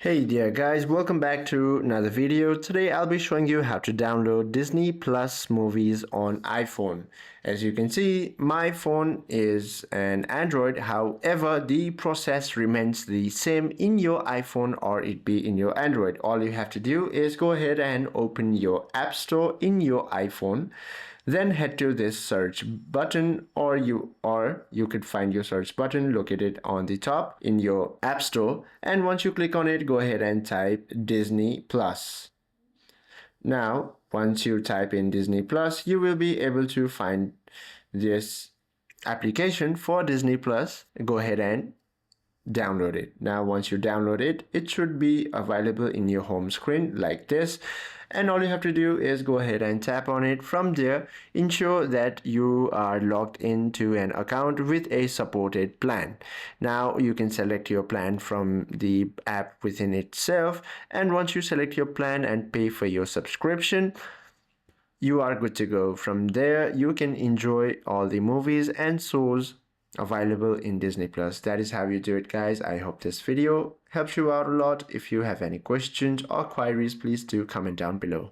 Hey there guys, welcome back to another video. Today I'll be showing you how to download Disney Plus movies on iPhone. As you can see, my phone is an Android, however the process remains the same in your iPhone or it be in your Android. All you have to do is go ahead and open your App Store in your iPhone. Then head to this search button or you could find your search button located on the top in your App Store, and once you click on it, go ahead and type Disney Plus. Now once you type in Disney Plus, you will be able to find this application for Disney Plus. Go ahead and download it. Now once you download it, it should be available in your home screen like this, and all you have to do is go ahead and tap on it. From there, ensure that you are logged into an account with a supported plan. Now you can select your plan from the app within itself, and once you select your plan and pay for your subscription, you are good to go. From there, you can enjoy all the movies and shows available in Disney Plus. That is how you do it, guys. I hope this video helps you out a lot. If you have any questions or queries, please do comment down below.